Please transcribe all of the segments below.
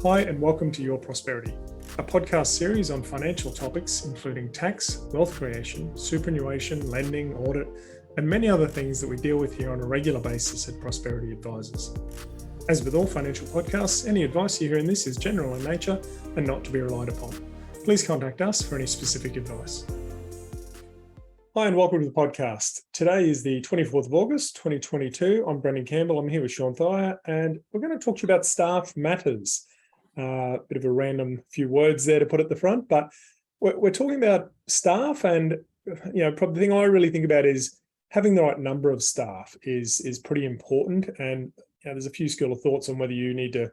Hi, and welcome to Your Prosperity, a podcast series on financial topics including tax, wealth creation, superannuation, lending, audit, and many other things that we deal with here on a regular basis at Prosperity Advisors. As with all financial podcasts, any advice you hear in this is general in nature and not to be relied upon. Please contact us for any specific advice. Hi, and welcome to the podcast. Today is the 24th of August, 2022. I'm Brendan Campbell. I'm here with Shaun Thiya, and we're going to talk to you about staff matters. Bit of a random few words there to put at the front, but we're talking about staff, and probably the thing I really think about is having the right number of staff is pretty important. And there's a few school of thoughts on whether you need to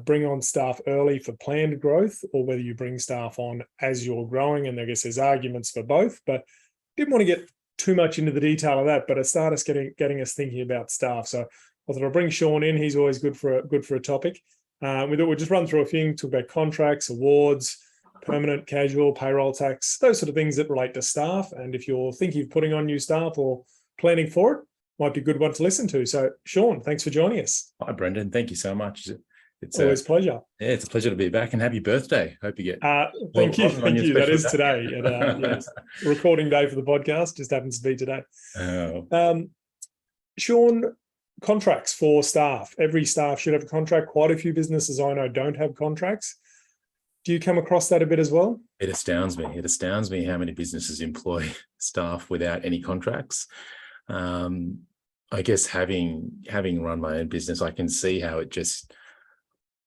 bring on staff early for planned growth or whether you bring staff on as you're growing. And I guess there's arguments for both, but didn't want to get too much into the detail of that. But it started us getting us thinking about staff. So I thought I'll bring Shaun in. He's always good for a topic. We thought we'd just run through a few, talk about contracts, awards, permanent, casual, payroll tax, those sort of things that relate to staff. And if you're thinking of putting on new staff or planning for it, might be a good one to listen to. So, Shaun, thanks for joining us. Hi, Brendan. Thank you so much. It's always a pleasure. Yeah, it's a pleasure to be back, and happy birthday. Hope you get. Thank you. That is today. Yes, recording day for the podcast just happens to be today. Shaun, contracts for staff. Every staff should have a contract. Quite a few businesses I know don't have contracts. Do you come across that a bit as well? It astounds me. It astounds me how many businesses employ staff without any contracts. I guess having run my own business, I can see how it just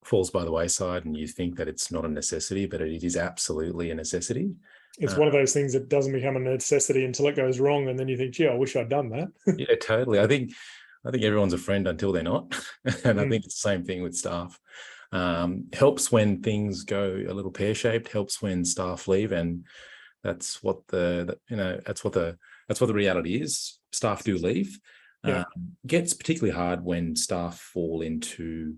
falls by the wayside, and you think that it's not a necessity, but it is absolutely a necessity. It's one of those things that doesn't become a necessity until it goes wrong, and then you think, gee, I wish I'd done that. Yeah, totally. I think everyone's a friend until they're not. And I think it's the same thing with staff. Helps when things go a little pear-shaped, helps when staff leave. And that's what the reality is. Staff do leave. Yeah. Gets particularly hard when staff fall into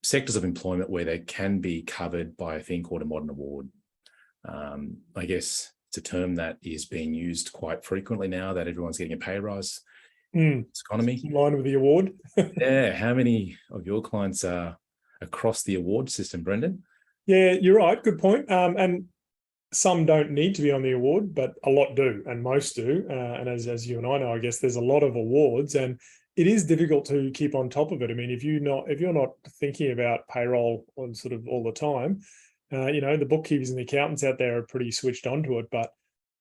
sectors of employment where they can be covered by a thing called a modern award. I guess it's a term that is being used quite frequently now that everyone's getting a pay rise. Economy in line with the award. Yeah, how many of your clients are across the award system, Brendan? Yeah, you're right. Good point. And some don't need to be on the award, but a lot do, and most do. And as you and I know, I guess there's a lot of awards, and it is difficult to keep on top of it. I mean, if you're not thinking about payroll on sort of all the time, the bookkeepers and the accountants out there are pretty switched onto it, but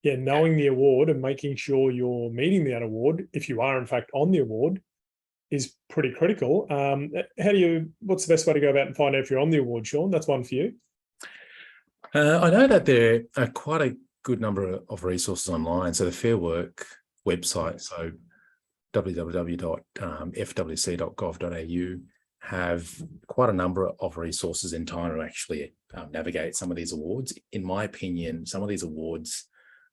yeah, knowing the award and making sure you're meeting that award, if you are in fact on the award, is pretty critical. What's the best way to go about and find out if you're on the award, Shaun? That's one for you. I know that there are quite a good number of resources online. So the Fair Work website, so www.fwc.gov.au, have quite a number of resources in time to actually navigate some of these awards. In my opinion, some of these awards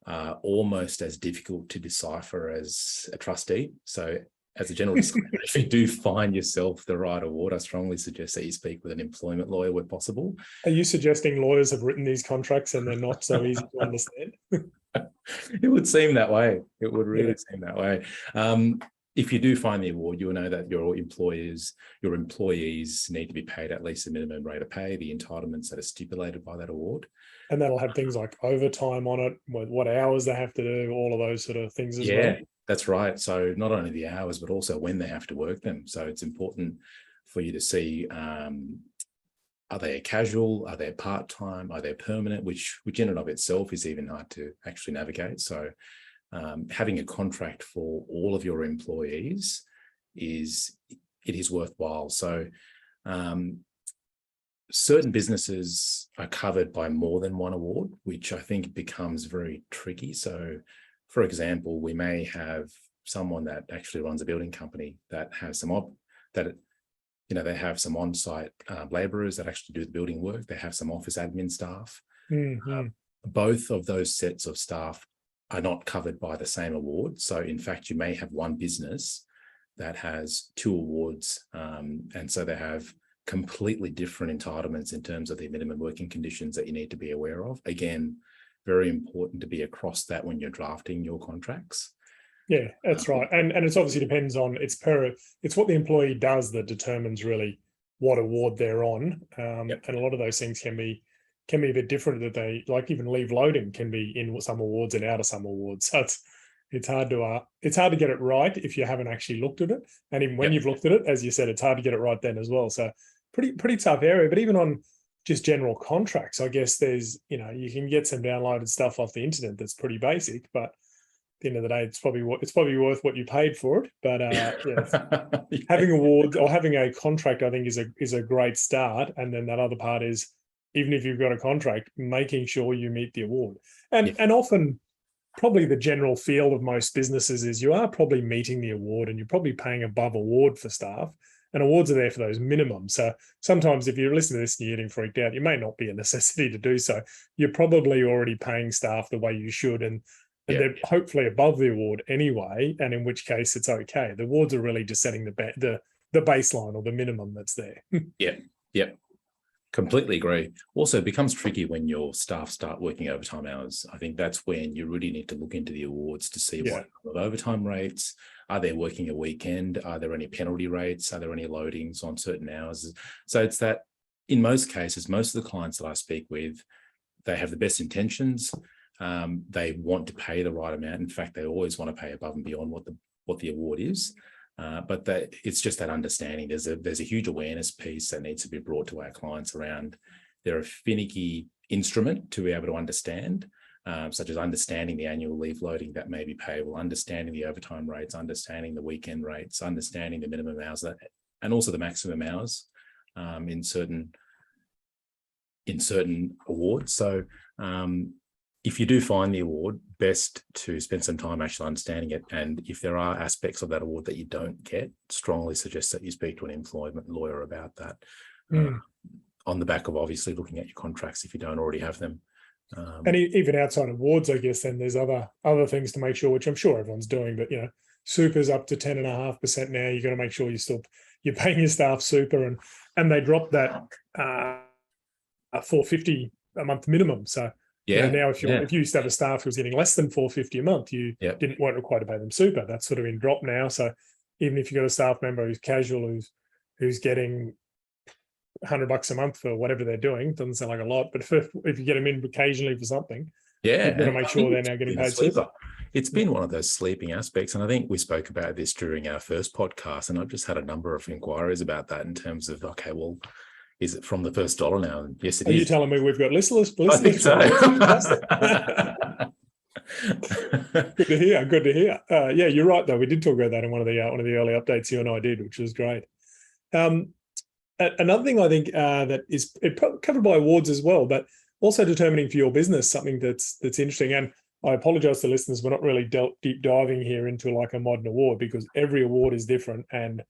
are almost as difficult to decipher as a trustee. So as a general disclaimer, if you do find yourself the right award, I strongly suggest that you speak with an employment lawyer where possible. Are you suggesting lawyers have written these contracts and they're not so easy to understand? It would seem that way. It would really seem that way. If you do find the award, you will know that your employees need to be paid at least the minimum rate of pay, the entitlements that are stipulated by that award. And that'll have things like overtime on it, what hours they have to do, all of those sort of things as well. Yeah, that's right. So not only the hours, but also when they have to work them. So it's important for you to see, are they casual? Are they part-time? Are they permanent? Which in and of itself is even hard to actually navigate. So having a contract for all of your employees is worthwhile. So certain businesses are covered by more than one award, which I think becomes very tricky. So, for example, we may have someone that actually runs a building company that has they have some on-site labourers that actually do the building work. They have some office admin staff. Mm-hmm. Both of those sets of staff are not covered by the same award. So in fact, you may have one business that has two awards. And so they have completely different entitlements in terms of the minimum working conditions that you need to be aware of. Again, very important to be across that when you're drafting your contracts. Yeah, that's right. And it's obviously depends on, it's what the employee does that determines really what award they're on. Yep. And a lot of those things can be a bit different, that they, like, even leave loading can be in some awards and out of some awards. So it's hard to get it right if you haven't actually looked at it. And even when Yep. you've looked at it, as you said, it's hard to get it right then as well. So pretty tough area. But even on just general contracts, I guess there's, you can get some downloaded stuff off the internet that's pretty basic, but at the end of the day, it's probably worth what you paid for it. But having awards or having a contract, I think, is a great start. And then that other part is, even if you've got a contract, making sure you meet the award. And often, probably the general feel of most businesses is you are probably meeting the award, and you're probably paying above award for staff. And awards are there for those minimums. So sometimes if you're listening to this and you're getting freaked out, you may not be a necessity to do so. You're probably already paying staff the way you should, and they're hopefully above the award anyway. And in which case, it's okay. The awards are really just setting the baseline or the minimum that's there. Yep. Completely agree. Also, it becomes tricky when your staff start working overtime hours. I think that's when you really need to look into the awards to see what are overtime rates. Are they working a weekend? Are there any penalty rates? Are there any loadings on certain hours? So it's that, in most cases, most of the clients that I speak with, they have the best intentions. They want to pay the right amount. In fact, they always want to pay above and beyond what the award is. But it's just that understanding. There's a huge awareness piece that needs to be brought to our clients around. They're a finicky instrument to be able to understand, such as understanding the annual leave loading that may be payable, understanding the overtime rates, understanding the weekend rates, understanding the minimum hours and also the maximum hours in certain awards. So if you do find the award, best to spend some time actually understanding it. And if there are aspects of that award that you don't get, strongly suggest that you speak to an employment lawyer about that, on the back of obviously looking at your contracts if you don't already have them. And even outside awards, I guess, then there's other things to make sure, which I'm sure everyone's doing, but super's up to 10.5% now. You've got to make sure you're paying your staff super, and they dropped that $450 a month minimum. So now if you used to have a staff who was getting less than $450 a month, you weren't required to pay them super. That's sort of been dropped now. So even if you've got a staff member who's casual, who's getting $100 a month for whatever they're doing, doesn't sound like a lot, but if you get them in occasionally for something, you've got to make sure they're now getting paid super. It's been one of those sleeping aspects. And I think we spoke about this during our first podcast, and I've just had a number of inquiries about that in terms of, okay, well, is it from the first dollar now? And yes, it is. Are you telling me we've got listeners? I think so. Good to hear. Good to hear. Yeah, you're right, though. We did talk about that in one of the early updates you and I did, which was great. Another thing I think that is covered by awards as well, but also determining for your business something that's interesting. And I apologize to listeners, we're not really deep diving here into like a modern award, because every award is different and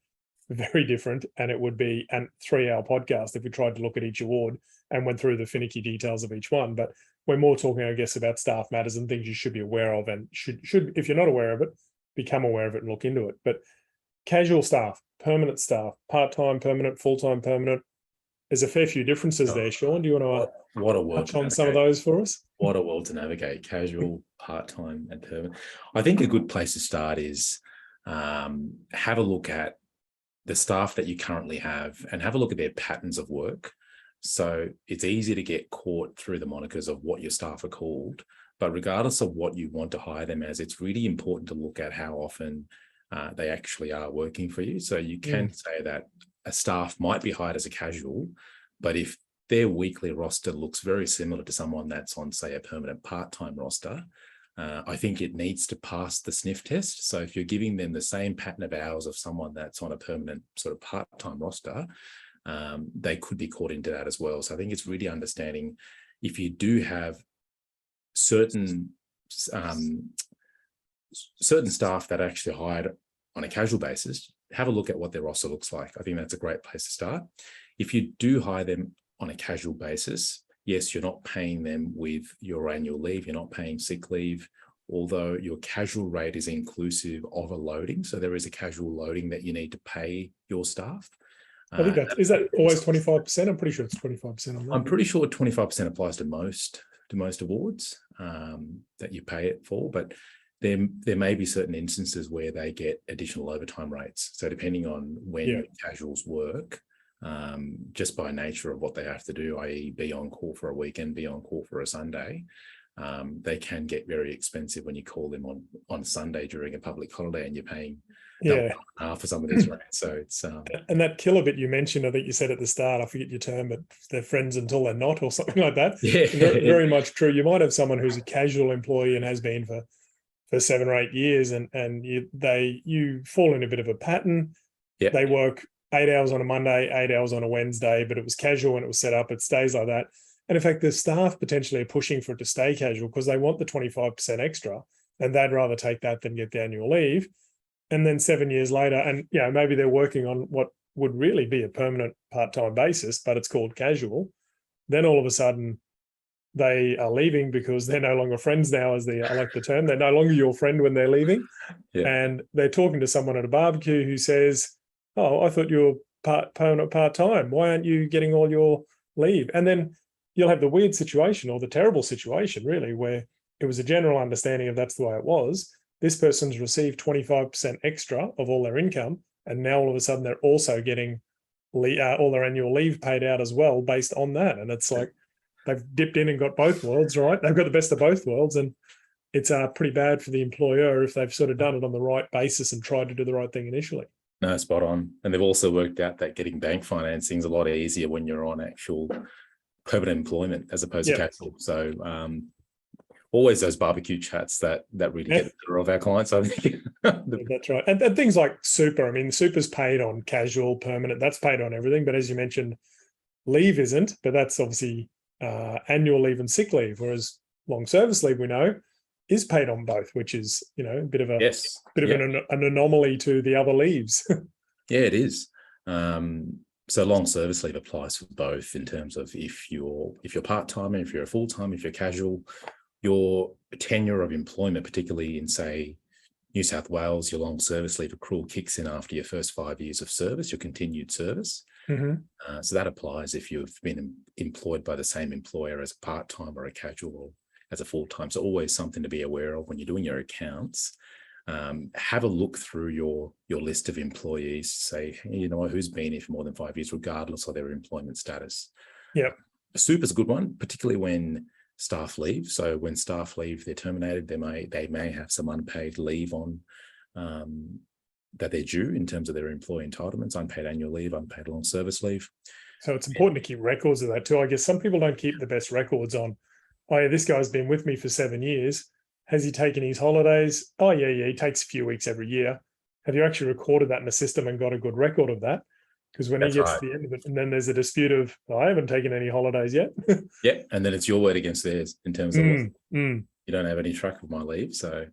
very different, and it would be a 3-hour podcast if we tried to look at each award and went through the finicky details of each one. But we're more talking, I guess, about staff matters and things you should be aware of, and should if you're not aware of it, become aware of it and look into it. But casual staff, permanent staff, part-time, permanent, full-time, permanent, there's a fair few differences there. Shaun, do you want to touch on some of those for us? What a world to navigate: casual, part-time, and permanent. I think a good place to start is have a look at the staff that you currently have and have a look at their patterns of work. So it's easy to get caught through the monikers of what your staff are called, but regardless of what you want to hire them as, it's really important to look at how often they actually are working for you. So you can say that a staff might be hired as a casual, but if their weekly roster looks very similar to someone that's on, say, a permanent part-time roster, I think it needs to pass the sniff test. So if you're giving them the same pattern of hours of someone that's on a permanent sort of part-time roster, they could be caught into that as well. So I think it's really understanding if you do have certain staff that are actually hired on a casual basis, have a look at what their roster looks like. I think that's a great place to start. If you do hire them on a casual basis, yes, you're not paying them with your annual leave, you're not paying sick leave, although your casual rate is inclusive of a loading. So there is a casual loading that you need to pay your staff. I think is that always 25%? I'm pretty sure it's 25% on that. I'm pretty sure 25% applies to most awards that you pay it for, but there may be certain instances where they get additional overtime rates. So depending on when your casuals work, just by nature of what they have to do, i.e. be on call for a weekend, be on call for a Sunday. They can get very expensive when you call them on Sunday during a public holiday and you're paying double half for some of these rates. So it's and that killer bit you mentioned, I think you said at the start, I forget your term, but they're friends until they're not, or something like that. Yeah, very much true. You might have someone who's a casual employee and has been for 7 or 8 years, and you fall in a bit of a pattern. Yeah. They work 8 hours on a Monday, 8 hours on a Wednesday, but it was casual when it was set up. It stays like that. And in fact, the staff potentially are pushing for it to stay casual because they want the 25% extra, and they'd rather take that than get the annual leave. And then 7 years later, and maybe they're working on what would really be a permanent part-time basis, but it's called casual. Then all of a sudden they are leaving because they're no longer friends now, as I like the term. They're no longer your friend when they're leaving. Yeah. And they're talking to someone at a barbecue who says, "Oh, I thought you were permanent part-time. Why aren't you getting all your leave?" And then you'll have the weird situation, or the terrible situation, really, where it was a general understanding of that's the way it was. This person's received 25% extra of all their income, and now all of a sudden they're also getting all their annual leave paid out as well based on that. And it's like they've dipped in and got both worlds, right? They've got the best of both worlds, and it's pretty bad for the employer if they've sort of done it on the right basis and tried to do the right thing initially. No, spot on. And they've also worked out that getting bank financing is a lot easier when you're on actual permanent employment as opposed to casual. So always those barbecue chats that really get the better of our clients, I think. That's right. And things like super. I mean, super's paid on casual, permanent. That's paid on everything. But as you mentioned, leave isn't. But that's obviously annual leave and sick leave. Whereas long service leave, we know, is paid on both, which is a bit of an anomaly to the other leaves. Yeah, it is. So long service leave applies for both in terms of if you're part-time, if you're a full-time, if you're casual. Your tenure of employment, particularly in, say, New South Wales, your long service leave accrual kicks in after your first 5 years of service, your continued service. Mm-hmm. So that applies if you've been employed by the same employer as a part-time or a casual or as a full-time. So always something to be aware of when you're doing your accounts. Have a look through your list of employees, say, who's been here for more than 5 years, regardless of their employment status. Yeah. Super's a good one, particularly when staff leave. So when staff leave, they're terminated, they may have some unpaid leave on that they're due in terms of their employee entitlements, unpaid annual leave, unpaid long service leave. So it's important to keep records of that too. I guess some people don't keep the best records on, oh yeah, this guy's been with me for 7 years. Has he taken his holidays? Oh yeah, he takes a few weeks every year. Have you actually recorded that in the system and got a good record of that? Because when he gets to the end of it, and then there's a dispute of, I haven't taken any holidays yet. Yeah, and then it's your word against theirs in terms of you don't have any track of my leave. So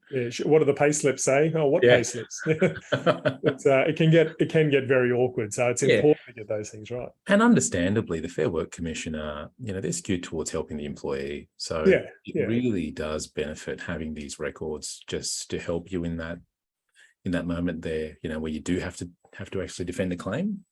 what do the pay slips say? Oh, what pay slips? It can get very awkward. So it's important to get those things right. And understandably, the Fair Work Commission they're skewed towards helping the employee. So it really does benefit having these records just to help you in that moment there, where you do have to actually defend a claim.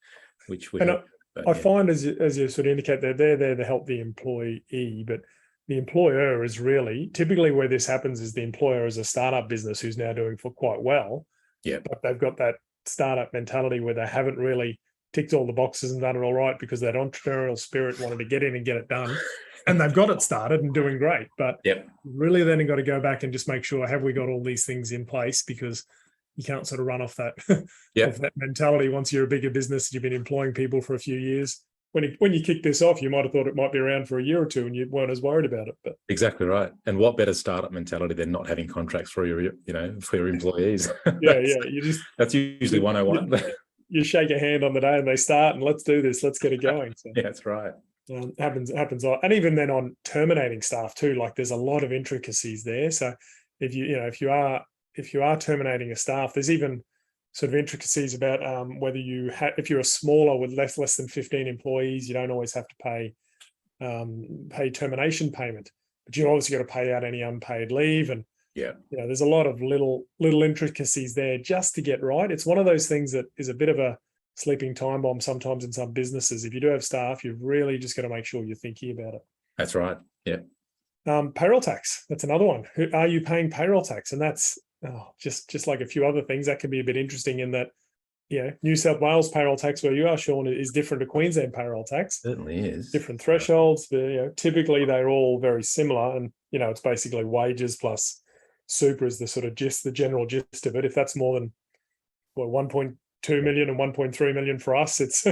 I find as you sort of indicate, they're there to help the employee, but the employer is really typically where this happens is the employer is a startup business who's now doing quite well. Yeah, but they've got that startup mentality where they haven't really ticked all the boxes and done it all right because that entrepreneurial spirit wanted to get in and get it done, and they've got it started and doing great. But really, then you've got to go back and just make sure, have we got all these things in place? Because you can't sort of run off that, off that mentality once you're a bigger business, you've been employing people for a few years. When you kick this off, you might have thought it might be around for a year or two and you weren't as worried about it. But exactly right. And what better startup mentality than not having contracts for your employees? That's usually 101. You shake a hand on the day and they start and let's do this, let's get it going. So, yeah, that's right. Happens a lot. And even then on terminating staff too, like there's a lot of intricacies there. So if you are terminating a staff, there's even sort of intricacies about whether if you're a smaller with less than 15 employees, you don't always have to pay termination payment, but you obviously got to pay out any unpaid leave. And there's a lot of little intricacies there just to get right. It's one of those things that is a bit of a sleeping time bomb sometimes in some businesses. If you do have staff, you've really just got to make sure you're thinking about it. That's right. Yeah. Payroll tax. That's another one. Are you paying payroll tax? And that's just like a few other things that can be a bit interesting in that New South Wales payroll tax where you are, Shaun, is different to Queensland payroll tax. Certainly is. Different thresholds. Typically they're all very similar, and it's basically wages plus super is the sort of the general gist of it. If that's more than 1.2 million and 1.3 million for us, it's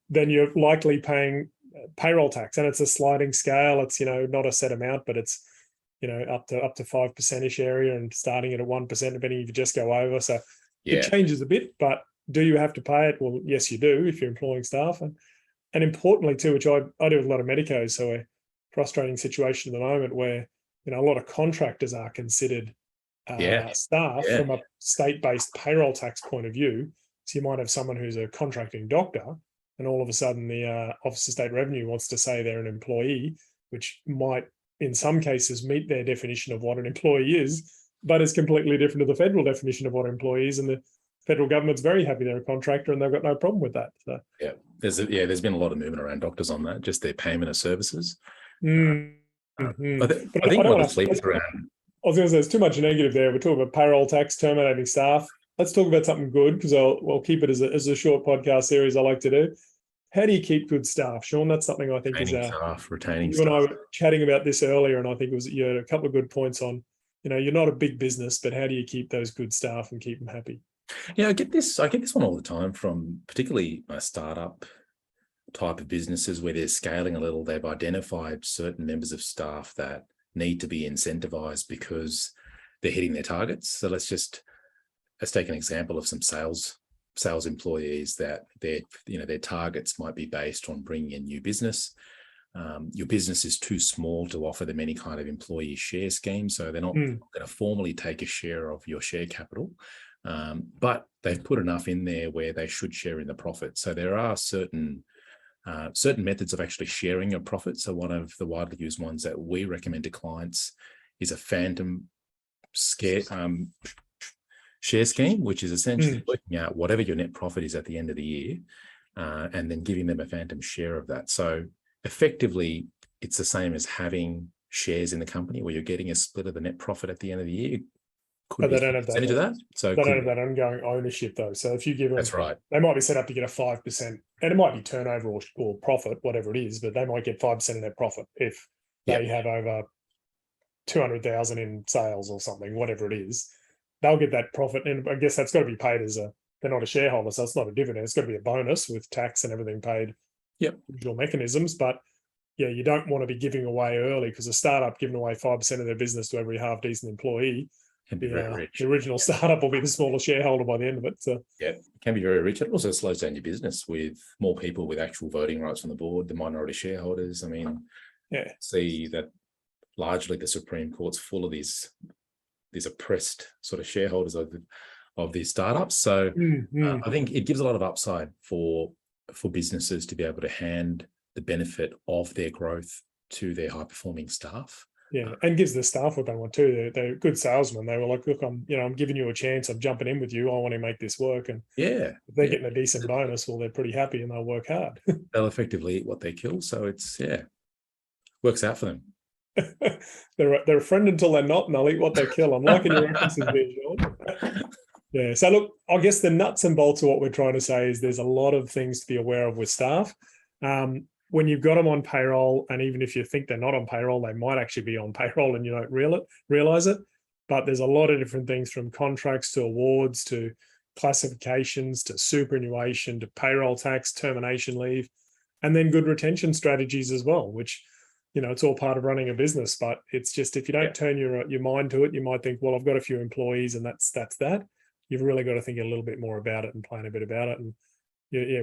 then you're likely paying payroll tax, and it's a sliding scale. It's not a set amount, but it's up to 5% area, and starting at 1% depending if you just go over. So it changes a bit, but do you have to pay it? Well, yes, you do if you're employing staff, and importantly too, which I do with a lot of medicos. So a frustrating situation at the moment where a lot of contractors are considered staff from a state-based payroll tax point of view. So you might have someone who's a contracting doctor, and all of a sudden the Office of State Revenue wants to say they're an employee, which might in some cases meet their definition of what an employee is, but is completely different to the federal definition of what an employee is. And the federal government's very happy they're a contractor, and they've got no problem with that. So there's been a lot of movement around doctors on that, just their payment of services. I was going to say there's too much negative there. We're talking about payroll tax, terminating staff. Let's talk about something good, because I'll keep it as a short podcast series I like to do. How do you keep good staff, Shaun? That's something I think retaining staff. You and I were chatting about this earlier, and I think you had a couple of good points on, you're not a big business, but how do you keep those good staff and keep them happy? Yeah, I get this one all the time from particularly startup type of businesses where they're scaling a little. They've identified certain members of staff that need to be incentivized because they're hitting their targets. So let's take an example of some sales employees that their targets might be based on bringing in new business. Your business is too small to offer them any kind of employee share scheme, so they're not going to formally take a share of your share capital, but they've put enough in there where they should share in the profit. So there are certain methods of actually sharing your profit. So one of the widely used ones that we recommend to clients is a phantom share scheme, which is essentially working out whatever your net profit is at the end of the year, and then giving them a phantom share of that. So effectively, it's the same as having shares in the company where you're getting a split of the net profit at the end of the year. But they don't have percentage of that. So they don't have that ongoing ownership though. So if you give them, that's right. They might be set up to get a 5%, and it might be turnover or profit, whatever it is, but they might get 5% of their profit if they have over 200,000 in sales or something, whatever it is. They'll get that profit, and I guess that's got to be paid they're not a shareholder, so it's not a dividend. It's got to be a bonus with tax and everything paid. Usual mechanisms, but you don't want to be giving away early, because a startup giving away 5% of their business to every half decent employee can be very rich. The original startup will be the smallest shareholder by the end of it. So it can be very rich. It also slows down your business with more people with actual voting rights on the board, the minority shareholders. I mean, see that largely the Supreme Court's full of these oppressed sort of shareholders of these startups. So I think it gives a lot of upside for businesses to be able to hand the benefit of their growth to their high performing staff. And gives the staff what they want too. They're good salesmen. They were like, look, I'm giving you a chance. I'm jumping in with you. I want to make this work. And if they're getting a decent bonus, well, they're pretty happy and they'll work hard. They'll effectively eat what they kill. So it's works out for them. They're a friend until they're not, and they'll eat what they kill. I'm liking your references there, Shaun. So look, I guess the nuts and bolts of what we're trying to say is there's a lot of things to be aware of with staff. When you've got them on payroll, and even if you think they're not on payroll, they might actually be on payroll and you don't realize it. But there's a lot of different things, from contracts to awards to classifications to superannuation to payroll tax, termination leave, and then good retention strategies as well, which, it's all part of running a business. But it's just, if you don't turn your mind to it, you might think, well, I've got a few employees and that's that. You've really got to think a little bit more about it and plan a bit about it. And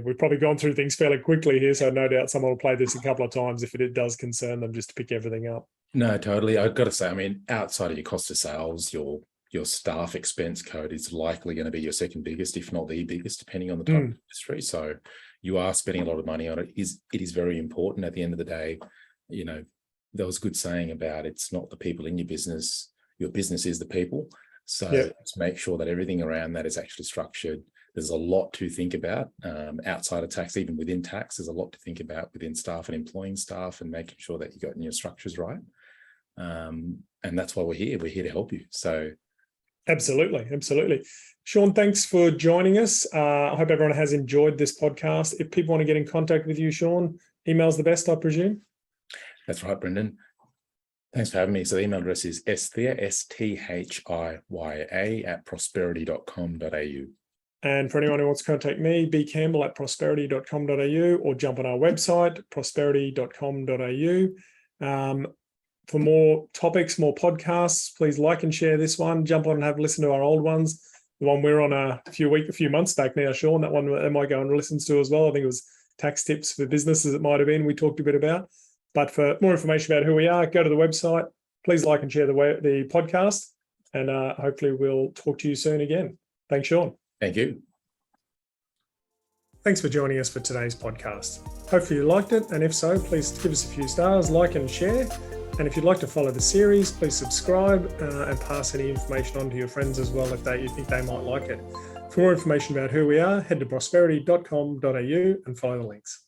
we've probably gone through things fairly quickly here, so no doubt someone will play this a couple of times if it does concern them, just to pick everything up. No, totally. I've got to say, I mean, outside of your cost of sales, your staff expense code is likely going to be your second biggest, if not the biggest, depending on the type of industry. So you are spending a lot of money on it. It is very important at the end of the day. There was a good saying about, it's not the people in your business is the people. So let's make sure that everything around that is actually structured. There's a lot to think about outside of tax, even within tax. There's a lot to think about within staff and employing staff, and making sure that you got your structures right. And that's why we're here. We're here to help you. So Absolutely. Absolutely. Shaun, thanks for joining us. I hope everyone has enjoyed this podcast. If people want to get in contact with you, Shaun, email's the best, I presume. That's right, Brendan. Thanks for having me. So the email address is sthiya, sthiya @prosperity.com.au. And for anyone who wants to contact me, bcampbell @prosperity.com.au, or jump on our website, prosperity.com.au. For more topics, more podcasts, please like and share this one. Jump on and have a listen to our old ones. The one we're on a few months back now, Shaun, that one I might go and listen to as well. I think it was tax tips for businesses, it might have been, we talked a bit about. But for more information about who we are, go to the website. Please like and share the podcast, and hopefully we'll talk to you soon again. Thanks, Shaun. Thank you. Thanks for joining us for today's podcast. Hopefully you liked it, and if so, please give us a few stars, like and share. And if you'd like to follow the series, please subscribe and pass any information on to your friends as well if you think they might like it. For more information about who we are, head to prosperity.com.au and follow the links.